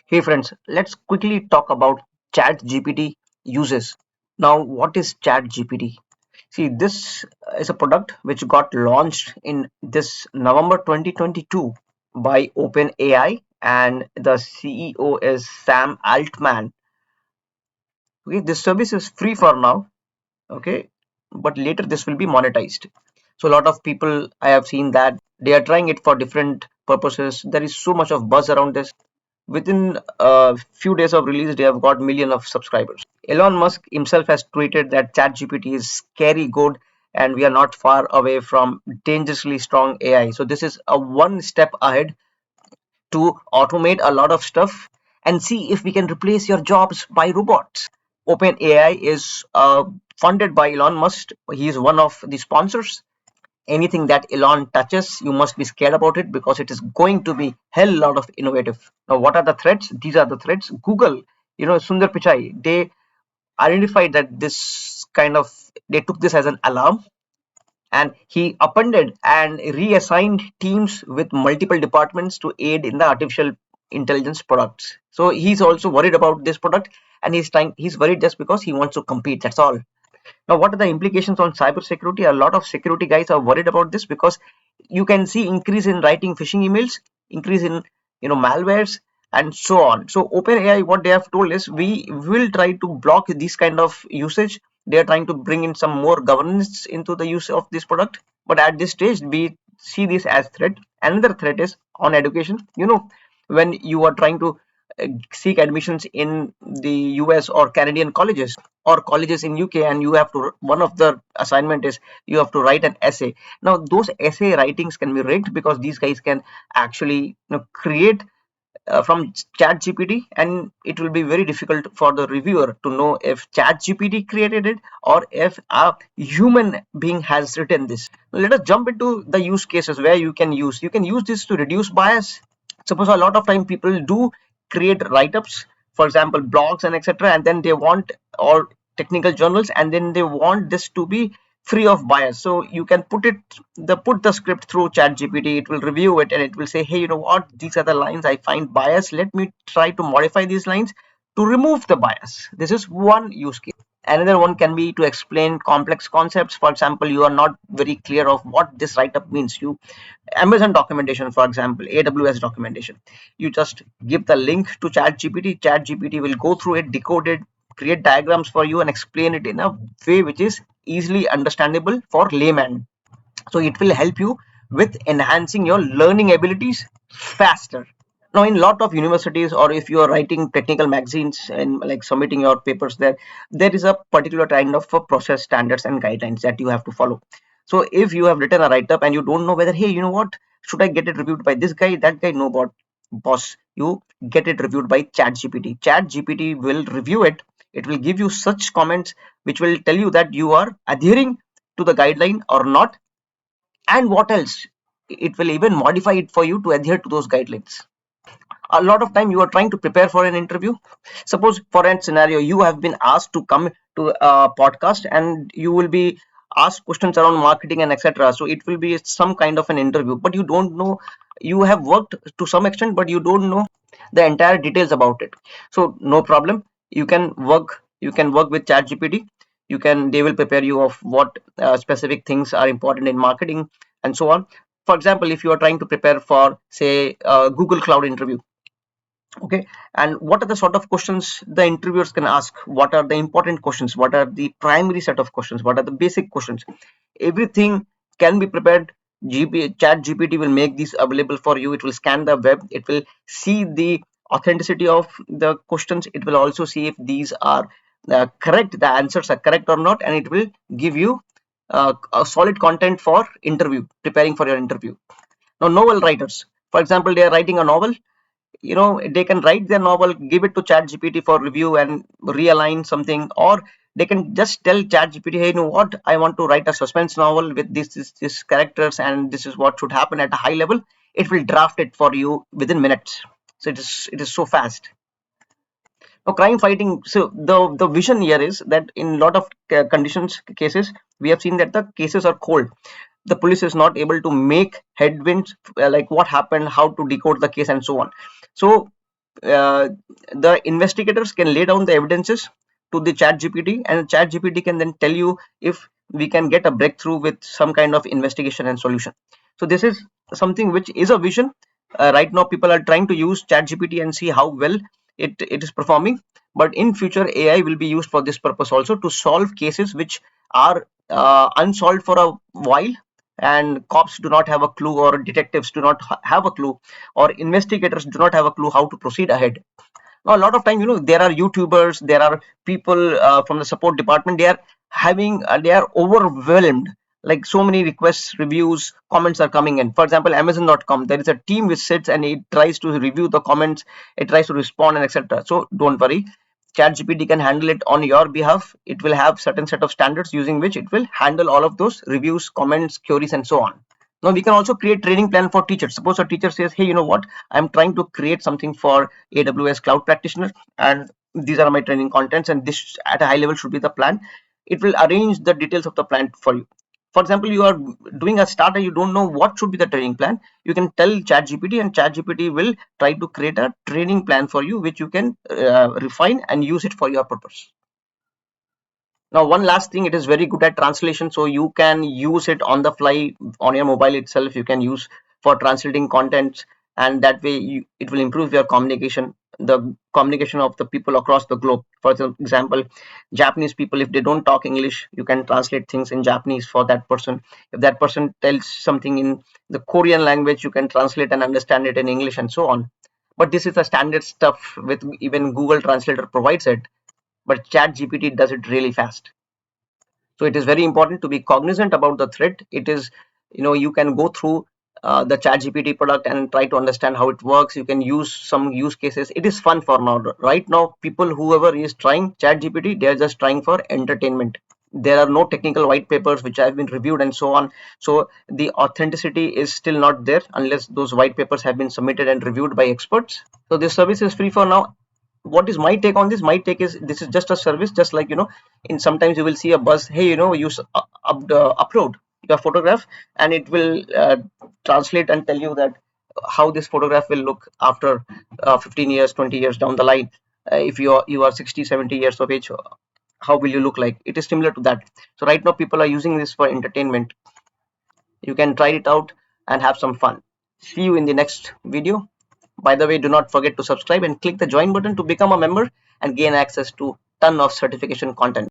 Hey friends, let's quickly talk about ChatGPT uses. Now, what is ChatGPT? See, this is a product which got launched in this November 2022 by OpenAI, and the CEO is Sam Altman. Okay, this service is free for now, okay, but later this will be monetized. So a lot of people, I have seen that they are trying it for different purposes. There is so much of buzz around this. Within a few days of release, they have got million of subscribers. Elon Musk himself has tweeted that ChatGPT is scary good and we are not far away from dangerously strong AI. So this is a one step ahead to automate a lot of stuff and see if we can replace your jobs by robots. OpenAI is funded by Elon Musk. He is one of the sponsors. Anything that Elon touches, you must be scared about it because it is going to be hell lot of innovative. Now, what are the threats? These are the threats. Google, Sundar Pichai, they identified that this kind of they took this as an alarm, and he appended and reassigned teams with multiple departments to aid in the artificial intelligence products. So he's also worried about this product, and he's worried just because he wants to compete. That's all. Now, what are the implications on cybersecurity? A lot of security guys are worried about this because you can see increase in writing phishing emails, increase in malwares, and so on. So OpenAI, what they have told is we will try to block this kind of usage. They are trying to bring in some more governance into the use of this product, but at this stage we see this as threat. Another threat is on education. When you are trying to seek admissions in the US or Canadian colleges or colleges in UK, and you have to, one of the assignment is you have to write an essay. Now those essay writings can be rigged because these guys can actually create from ChatGPT, and it will be very difficult for the reviewer to know if ChatGPT created it or if a human being has written this. Let us jump into the use cases where you can use this to reduce bias. Suppose a lot of time people do create write-ups, for example blogs and etc., and then they want, or technical journals, and then they want this to be free of bias. So you can put the script through ChatGPT. It will review it and it will say, hey, you know what, these are the lines I find bias, let me try to modify these lines to remove the bias. This is one use case. Another one can be to explain complex concepts. For example, you are not very clear of what this write-up means. You Amazon documentation, for example, AWS documentation, you just give the link to ChatGPT will go through it, decode it, create diagrams for you and explain it in a way which is easily understandable for layman. So it will help you with enhancing your learning abilities faster. Now in lot of universities, or if you are writing technical magazines and like submitting your papers there is a particular kind of process standards and guidelines that you have to follow. So if you have written a write-up and you don't know whether, hey, you know what, should I get it reviewed by this guy, that guy, no, boss, you get it reviewed by ChatGPT will review it. It will give you such comments which will tell you that you are adhering to the guideline or not, and what else, it will even modify it for you to adhere to those guidelines. A lot of time you are trying to prepare for an interview. Suppose for an scenario you have been asked to come to a podcast and you will be asked questions around marketing and etc. So it will be some kind of an interview, but you don't know, you have worked to some extent but you don't know the entire details about it. So no problem, you can work with ChatGPT. They will prepare you of what specific things are important in marketing and so on. For example, if you are trying to prepare for, say, Google Cloud interview, okay, and what are the sort of questions the interviewers can ask, what are the important questions, what are the primary set of questions, what are the basic questions, everything can be prepared. Chat GPT will make these available for you. It will scan the web, it will see the authenticity of the questions, it will also see if these are correct, the answers are correct or not, and it will give you a solid content for interview, preparing for your interview. Now novel writers, for example, they are writing a novel, they can write their novel, give it to chat gpt for review and realign something, or they can just tell chat gpt, hey, you know what, I want to write a suspense novel with this characters and this is what should happen at a high level. It will draft it for you within minutes. So it is so fast. Now crime fighting, so the vision here is that in a lot of conditions cases, we have seen that the cases are cold. The police is not able to make headwinds, like what happened, how to decode the case and so on. So uh, the investigators can lay down the evidences to the chat gpt, and chat gpt can then tell you if we can get a breakthrough with some kind of investigation and solution. So this is something which is a vision. Right now people are trying to use chat gpt and see how well it is performing, but in future ai will be used for this purpose also, to solve cases which are unsolved for a while, and cops do not have a clue, or detectives do not have a clue, or investigators do not have a clue how to proceed ahead. Now a lot of time, there are youtubers, there are people from the support department, they are having they are overwhelmed, like so many requests, reviews, comments are coming in. For example, amazon.com, there is a team which sits and it tries to review the comments, it tries to respond and etc. So don't worry, ChatGPT can handle it on your behalf. It will have certain set of standards using which it will handle all of those reviews, comments, queries, and so on. Now we can also create training plan for teachers. Suppose a teacher says, hey, you know what, I'm trying to create something for AWS cloud practitioner, and these are my training contents, and this at a high level should be the plan. It will arrange the details of the plan for you. For example, you are doing a starter, you don't know what should be the training plan. You can tell ChatGPT, and ChatGPT will try to create a training plan for you, which you can refine and use it for your purpose. Now, one last thing, it is very good at translation, so you can use it on the fly on your mobile itself. You can use for translating contents, and that way it will improve your communication, the communication of the people across the globe. For example, Japanese people, if they don't talk English, you can translate things in Japanese for that person. If that person tells something in the Korean language, you can translate and understand it in English, and so on. But this is the standard stuff with even Google Translator provides it, but ChatGPT does it really fast. So it is very important to be cognizant about the threat. It is, you can go through the ChatGPT product and try to understand how it works. You can use some use cases. It is fun for now. Right now, people, whoever is trying ChatGPT, they are just trying for entertainment. There are no technical white papers which have been reviewed and so on. So the authenticity is still not there unless those white papers have been submitted and reviewed by experts. So this service is free for now. What is my take on this? My take is, this is just a service, just like, in sometimes you will see a buzz, hey, upload your photograph, and it will translate and tell you that how this photograph will look after 15 years, 20 years down the line. If you are 60, 70 years of age, how will you look like? It is similar to that. So right now people are using this for entertainment. You can try it out and have some fun. See you in the next video. By the way, do not forget to subscribe and click the join button to become a member and gain access to ton of certification content.